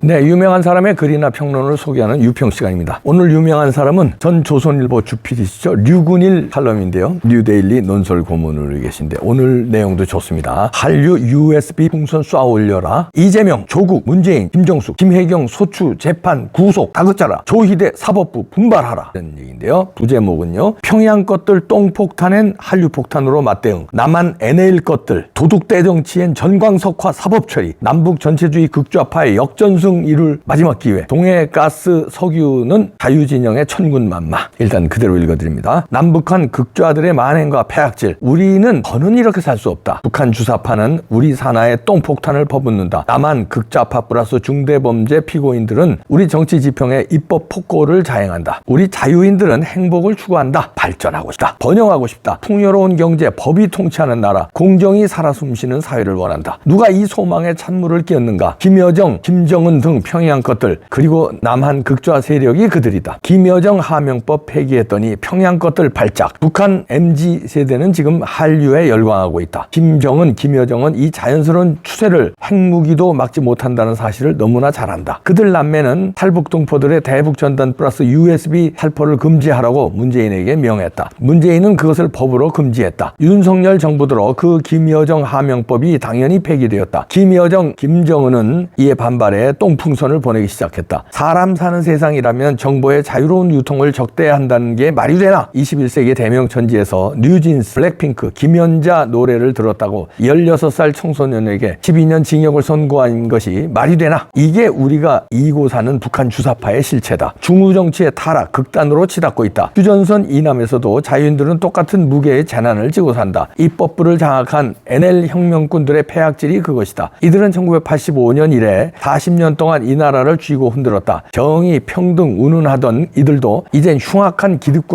네, 유명한 사람의 글이나 평론을 소개하는 유평 시간입니다. 오늘 유명한 사람은 전 조선일보 주PD시죠. 류근일 칼럼인데요. 뉴데일리 논설 고문으로 계신데 오늘 내용도 좋습니다. 한류 USB 풍선 쏴 올려라. 이재명, 조국, 문재인, 김정숙, 김혜경 소추 재판 구속 다그쳐라. 조희대 사법부 분발하라. 이런 얘기인데요. 부제목은요. 평양 것들 똥폭탄엔 한류폭탄으로 맞대응. 남한 NL 것들 도둑대정치엔 전광석화 사법처리. 남북 전체주의 극좌파의 역전승 이룰 마지막 기회. 동해 가스 석유는 자유진영의 천군만마. 일단 그대로 읽어드립니다. 남북한 극좌들의 만행과 폐악질. 우리는 더는 이렇게 살 수 없다. 북한 주사파는 우리 산하에 똥폭탄을 퍼붓는다. 남한 극좌파 플러스 중대범죄 피고인들은 우리 정치 지평에 입법 폭고를 자행한다. 우리 자유인들은 행복을 추구한다. 발전하고 싶다. 번영하고 싶다. 풍요로운 경제, 법이 통치하는 나라, 공정이 살아 숨쉬는 사회를 원한다. 누가 이 소망에 찬물을 끼얹는가? 김여정, 김정은 등 평양 것들, 그리고 남한 극좌 세력이 그들이다. 김여정 하명법 폐기했더니 평양 것들 발작. 북한 MZ세대는 지금 한류에 열광하고 있다. 김여정은 이 자연스러운 추세를 핵무기도 막지 못한다는 사실을 너무나 잘 안다. 그들 남매는 탈북동포들의 대북전단 플러스 USB 살포를 금지하라고 문재인에게 명했다. 문재인은 그것을 법으로 금지했다. 윤석열 정부 들어 그 김여정 하명법이 당연히 폐기되었다. 김여정, 김정은은 이에 반발해 똥풍선을 보내기 시작했다. 사람 사는 세상이라면 정보의 자유로운 유통을 적대한다는 게 말이 되나? 21세기 대명천지에서 뉴진스, 블랙핑크, 김연자 노래를 들었다고 16살 청소년에게 12년 징역을 선고한 것이 말이 되나? 이게 우리가 이고 사는 북한 주사파의 실체다. 중우정치의 타락, 극단으로 치닫고 있다. 휴전선 이남에서도 자유인들은 똑같은 무게의 재난을 지고 산다. 입법부를 장악한 NL 혁명꾼들의 폐악질이 그것이다. 이들은 1985년 이래 40년 동안 이 나라를 쥐고 흔들었다. 정의, 평등, 운운하던 이들도 이젠 흉악한 기득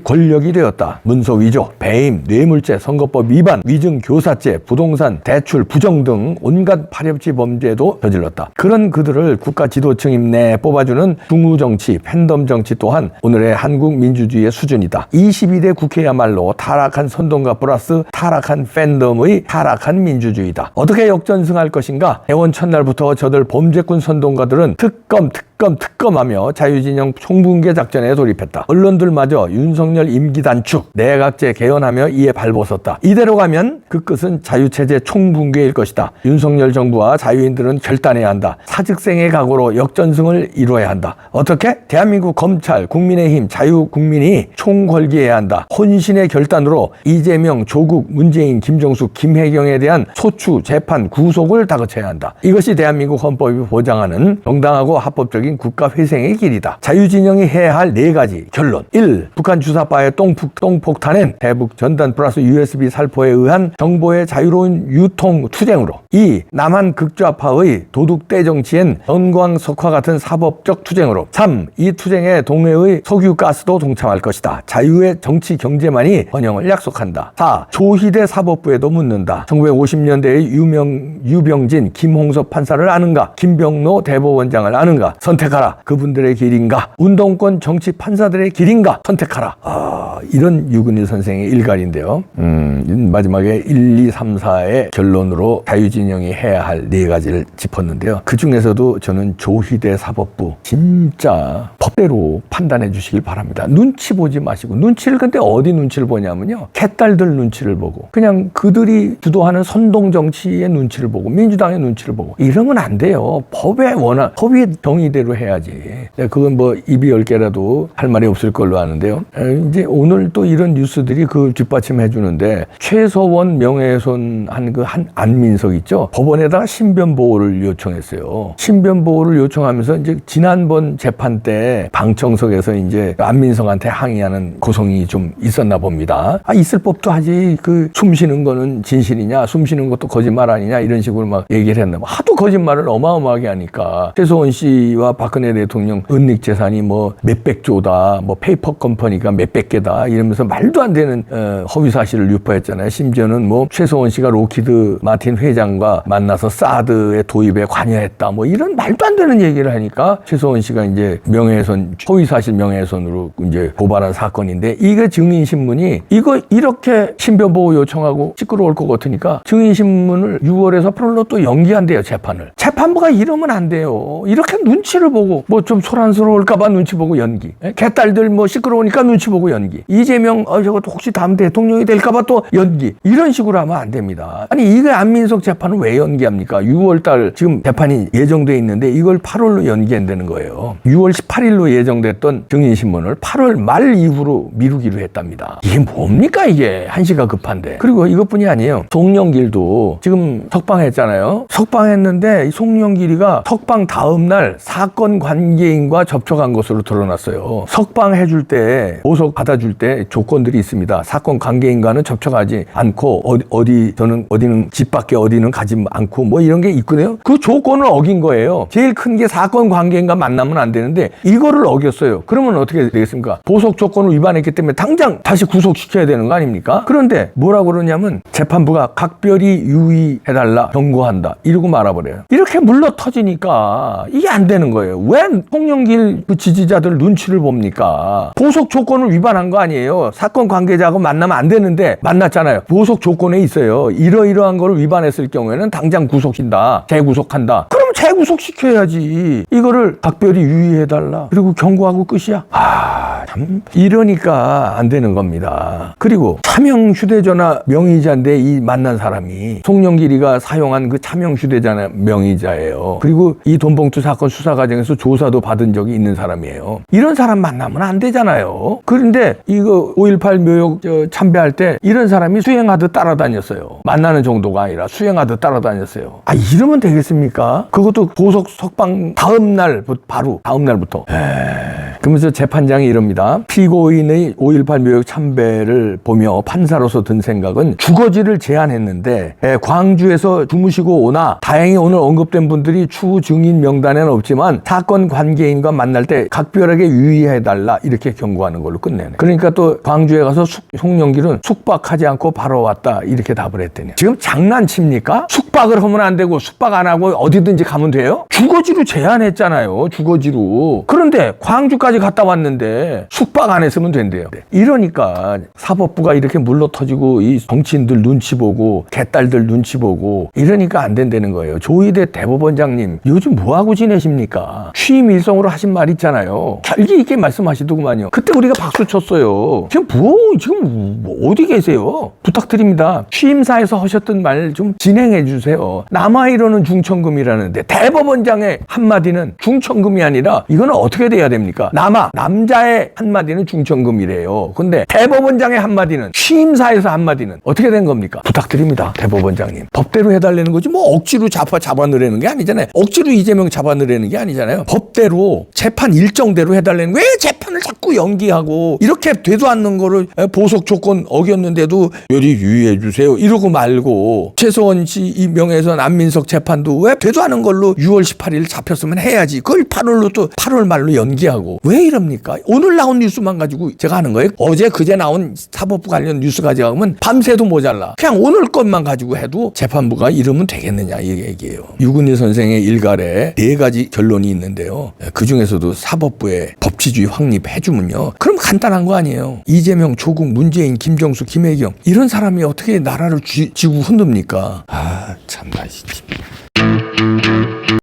권력이 되었다. 문서 위조, 배임, 뇌물죄, 선거법 위반, 위증, 교사죄, 부동산, 대출, 부정 등 온갖 파렴치 범죄도 저질렀다. 그런 그들을 국가 지도층 내에 뽑아주는 중우정치, 팬덤 정치 또한 오늘의 한국 민주주의의 수준이다. 22대 국회야말로 타락한 선동가 플러스 타락한 팬덤의 타락한 민주주의다. 어떻게 역전승할 것인가? 해원 첫날부터 저들 범죄꾼 선동가들은 특검하며 자유진영 총붕괴 작전에 돌입했다. 언론들마저 윤석열 임기 단축, 내각제 개헌하며 이에 발벗었다. 이대로 가면 그 끝은 자유체제 총붕괴일 것이다. 윤석열 정부와 자유인들은 결단해야 한다. 사직생의 각오로 역전승을 이루어야 한다. 어떻게? 대한민국 검찰, 국민의힘, 자유국민이 총궐기해야 한다. 혼신의 결단으로 이재명, 조국, 문재인, 김정숙, 김혜경에 대한 소추, 재판, 구속을 다그쳐야 한다. 이것이 대한민국 헌법이 보장하는 정당하고 합법적인 국가 회생의 길이다. 자유진영이 해야 할 4가지 결론. 1. 북한 주사파의 똥폭탄엔 대북 전단 플러스 USB 살포에 의한 정보의 자유로운 유통 투쟁으로. 2. 남한 극좌파의 도둑대 정치엔 전광석화 같은 사법적 투쟁으로. 3. 이 투쟁에 동해의 석유가스도 동참할 것이다. 자유의 정치 경제만이 번영을 약속한다. 4. 조희대 사법부에도 묻는다. 1950년대의 유병진, 김홍섭 판사를 아는가? 김병로 대법원장을 아는가? 선택하라. 그분들의 길인가? 운동권 정치 판사들의 길인가? 선택하라. 이런 유근일 선생의 일갈인데요. 마지막에 1, 2, 3, 4의 결론으로 자유진영이 해야 할 4가지를 짚었는데요. 그 중에서도 저는 조희대 사법부 진짜 법대로 판단해 주시길 바랍니다. 눈치 보지 마시고. 눈치를 근데 어디 눈치를 보냐면요. 개딸들 눈치를 보고 그냥 그들이 주도하는 선동 정치의 눈치를 보고 민주당의 눈치를 보고 이러면 안 돼요. 법의 정의대로 해야지. 그건 뭐 입이 10개라도 할 말이 없을 걸로 아는데요. 이제 오늘 또 이런 뉴스들이 그 뒷받침해 주는데 최서원 명예훼손한 그 한 안민석 있죠. 법원에다가 신변 보호를 요청했어요. 신변 보호를 요청하면서 이제 지난번 재판 때 방청석에서 이제 안민석한테 항의하는 고성이 좀 있었나 봅니다. 있을 법도 하지. 그 숨 쉬는 거는 진실이냐, 숨 쉬는 것도 거짓말 아니냐 이런 식으로 막 얘기를 했나 봐. 하도 거짓말을 어마어마하게 하니까 최서원 씨와 박근혜 대통령 은닉 재산이 뭐 몇백조다, 뭐 페이퍼 컴퍼니가 몇백 개다 이러면서 말도 안 되는 허위 사실을 유포했잖아요. 심지어는 뭐 최서원 씨가 로키드 마틴 회장과 만나서 사드의 도입에 관여했다, 뭐 이런 말도 안 되는 얘기를 하니까 최서원 씨가 이제 명예훼손, 허위 사실 명예훼손으로 이제 고발한 사건인데 이게 증인신문이 이거 이렇게 신변보호 요청하고 시끄러울 것 같으니까 증인신문을 6월에서 8월로 또 연기한대요, 재판을. 재판부가 이러면 안 돼요. 이렇게 눈치를 보고 뭐 좀 소란스러울까봐 눈치 보고 연기. 개딸들 뭐 시끄러우니까 눈치 보고 연기. 이재명 저것도 혹시 다음 대통령이 될까봐 또 연기. 이런 식으로 하면 안 됩니다. 아니 이게 안민석 재판은 왜 연기합니까? 6월달 지금 재판이 예정돼 있는데 이걸 8월로 연기한다는 거예요. 6월 18일로 예정됐던 증인신문을 8월 말 이후로 미루기로 했답니다. 이게 뭡니까 이게? 한시가 급한데. 그리고 이것뿐이 아니에요. 송영길도 지금 석방했잖아요. 석방했는데 송영길이가 석방 다음 날 사건 관계인과 접촉한 것으로 드러났어요. 석방해줄 때 보석 받아줄 때 조건들이 있습니다. 사건 관계인과는 접촉하지 않고 어디는 집 밖에 어디는 가지 않고 뭐 이런 게 있거든요. 그 조건을 어긴 거예요. 제일 큰 게 사건 관계인과 만나면 안 되는데 이거를 어겼어요. 그러면 어떻게 되겠습니까? 보석 조건을 위반했기 때문에 당장 다시 구속시켜야 되는 거 아닙니까? 그런데 뭐라고 그러냐면 재판부가 각별히 유의해달라 경고한다 이러고 말아버려요. 이렇게 물러 터지니까 이게 안 되는 거예요. 왜 송영길 그 지지자들 눈치를 봅니까? 보석 조건을 위반한 거 아니에요. 사건 관계자하고 만나면 안 되는데 만났잖아요. 보석 조건에 있어요. 이러이러한 거를 위반했을 경우에는 당장 구속신다. 재구속한다. 그럼 재구속시켜야지. 이거를 각별히 유의해달라. 그리고 경고하고 끝이야. 참 이러니까 안 되는 겁니다. 그리고 차명 휴대전화 명의자인데 이 만난 사람이 송영길이가 사용한 그 차명 휴대전화 명의자예요. 그리고 이 돈봉투 사건 수사 과정에서 조사도 받은 적이 있는 사람이에요. 이런 사람 만나면 안 되잖아요. 그런데 이거 5.18 묘역 참배할 때 이런 사람이 수행하듯 따라다녔어요. 만나는 정도가 아니라 수행하듯 따라다녔어요. 이러면 되겠습니까? 그것도 보석 석방 다음 날 바로 다음 날부터. 그러면서 재판장이 이럽니다. 피고인의 5.18 묘역 참배를 보며 판사로서 든 생각은 주거지를 제한했는데 광주에서 주무시고 오나 다행히 오늘 언급된 분들이 추후 증인 명단에는 없지만 사건 관계인과 만날 때 각별하게 유의해달라 이렇게 경고하는 걸로 끝내네. 그러니까 또 광주에 가서 송영길은 숙박하지 않고 바로 왔다 이렇게 답을 했더니 지금 장난칩니까? 숙박을 하면 안 되고 숙박 안 하고 어디든지 가면 돼요? 주거지로 제한했잖아요. 주거지로. 그런데 광주까지 갔다 왔는데 숙박 안 했으면 된대요. 이러니까 사법부가 이렇게 물러터지고 이 정치인들 눈치 보고 개딸들 눈치 보고 이러니까 안 된다는 거예요. 조희대 대법원장님 요즘 뭐하고 지내십니까? 취임 일성으로 하신 말 있잖아요. 결기 있게 말씀하시더구만요. 그때 우리가 박수 쳤어요. 지금 어디 계세요? 부탁드립니다. 취임사에서 하셨던 말 좀 진행해 주세요. 남아이로는 중천금이라는데 대법원장의 한마디는 중천금이 아니라 이거는 어떻게 돼야 됩니까? 남자의 한마디는 중천금이래요. 근데 대법원장의 한마디는 취임사에서 한마디는 어떻게 된 겁니까? 부탁드립니다. 대법원장님. 법대로 해달라는 거지 뭐 억지로 잡아넣으라는 게 아니잖아요. 억지로 이재명 잡아넣으라는 게 아니잖아요. 법대로 재판 일정대로 해달라는 왜 재판을 자꾸 연기하고 이렇게 되도 않는 거를 보석 조건 어겼는데도 요리 유의해 주세요. 이러고 말고 최소원 씨 이 명예훼손 안민석 재판도 왜 되도 않은 걸로 6월 18일 잡혔으면 해야지. 그걸 8월로 또 8월 말로 연기하고 왜 이럽니까? 오늘 나온 뉴스만 가지고 제가 하는 거예요. 어제 그제 나온 사법부 관련 뉴스 가져가면 밤새도 모자라. 그냥 오늘 것만 가지고 해도 재판부가 이러면 되겠느냐 이 얘기예요. 유근희 선생의 일갈에 4가지 결론이 있는데요. 그중에서도 사법부에 법치주의 확립해주면요. 그럼 간단한 거 아니에요. 이재명, 조국, 문재인, 김정수, 김혜경 이런 사람이 어떻게 나라를 쥐고 흔듭니까? 참나 진짜.